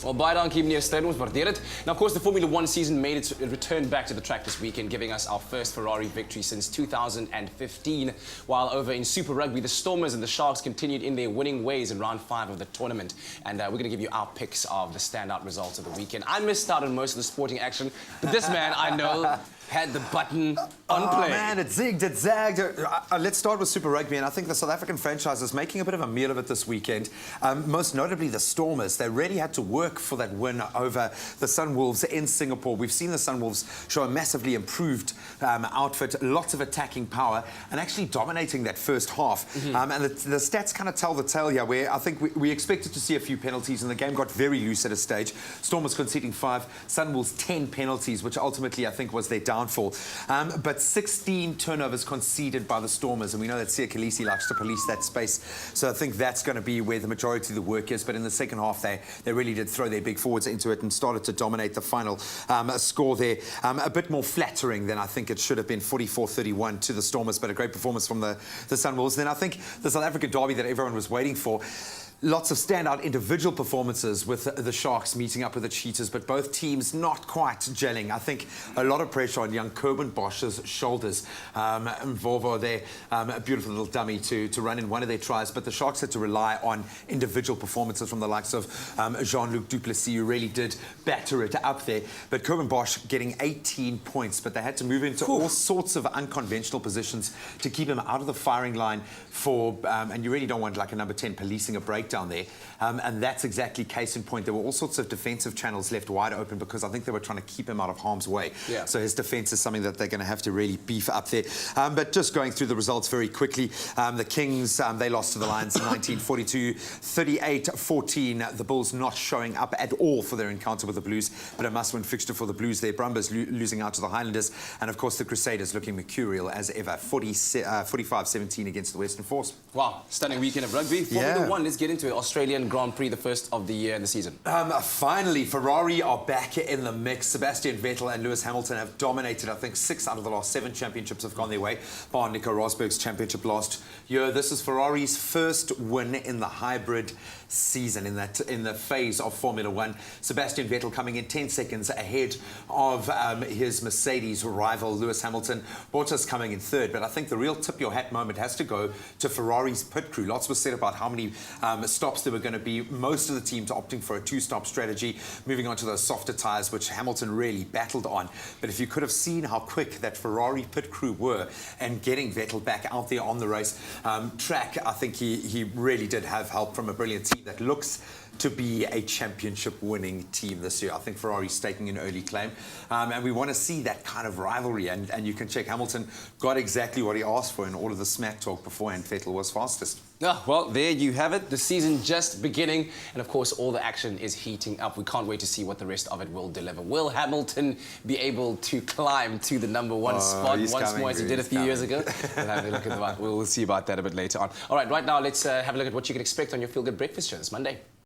Well, baie dankie meneer Steyn, ons waardeer dit. Now, of course, the Formula One season made its return back to the track this weekend, giving us our first Ferrari victory since 2015. While over in Super Rugby, the Stormers and the Sharks continued in their winning ways in round 5 of the tournament. And we're going to give you our picks of the standout results of the weekend. I missed out on most of the sporting action, but this man, I know, had the button on play. Oh man, it zigged, it zagged. Let's start with Super Rugby, and I think the South African franchise is making a bit of a meal of it this weekend. Most notably the Stormers. They really had to work for that win over the Sunwolves in Singapore. We've seen the Sunwolves show a massively improved outfit, lots of attacking power, and actually dominating that first half. And the stats kind of tell the tale here, where I think we expected to see a few penalties, and the game got very loose at a stage. Stormers conceding 5, Sunwolves 10 penalties, which ultimately I think was their downfall. But 16 turnovers conceded by the Stormers, and we know that Sia Khaleesi likes to police that space, so I think that's going to be where the majority of the work is. But in the second half, they really did throw their big forwards into it and started to dominate the final score there. A bit more flattering than I think it should have been, 44-31 to the Stormers, but a great performance from the Sunwolves. Then I think the South African derby that everyone was waiting for. Lots of standout individual performances with the Sharks meeting up with the Cheetahs, but both teams not quite gelling. I think a lot of pressure on young Bosch's shoulders. Mvovo there, a beautiful little dummy to run in one of their tries, but the Sharks had to rely on individual performances from the likes of Jean-Luc Duplessis, who really did batter it up there. But Bosch getting 18 points, but they had to move into all sorts of unconventional positions to keep him out of the firing line for, and you really don't want like a number 10 policing a breakdown there, and that's exactly case in point. There were all sorts of defensive channels left wide open because I think they were trying to keep him out of harm's way. Yeah. So his defense is something that they're going to have to really beef up there. But just going through the results very quickly, the Kings, they lost to the Lions 1942, 38-14. The Bulls not showing up at all for their encounter with the Blues, but a must-win fixture for the Blues there. Brumbies losing out to the Highlanders, and of course the Crusaders looking mercurial as ever, 45-17 against the Western Force. Wow, stunning weekend of rugby. Formula One, let's get into it. Australian Grand Prix, the first of the year in the season. Finally, Ferrari are back in the mix. Sebastian Vettel and Lewis Hamilton have dominated. I think 6 out of the last 7 championships have gone their way, bar Nico Rosberg's championship last year. This is Ferrari's first win in the hybrid season, in the phase of Formula One. Sebastian Vettel coming in 10 seconds ahead of his Mercedes rival Lewis Hamilton. Bottas coming in 3rd, but I think the real tip your hat moment has to go to Ferrari's pit crew. Lots was said about how many stops there were going to be. Most of the teams opting for a 2-stop strategy, moving on to those softer tyres, which Hamilton really battled on. But if you could have seen how quick that Ferrari pit crew were and getting Vettel back out there on the race track, I think he really did have help from a brilliant team that looks to be a championship-winning team this year. I think Ferrari's taking an early claim, and we want to see that kind of rivalry, and you can check Hamilton got exactly what he asked for in all of the smack talk beforehand. Vettel was fastest. Oh, well, there you have it. The season just beginning, and of course all the action is heating up. We can't wait to see what the rest of it will deliver. Will Hamilton be able to climb to the #1 spot once more as he did a few years ago? We'll have a look at that. We'll see about that a bit later on. All right, right now let's have a look at what you can expect on your Feel Good Breakfast show this Monday.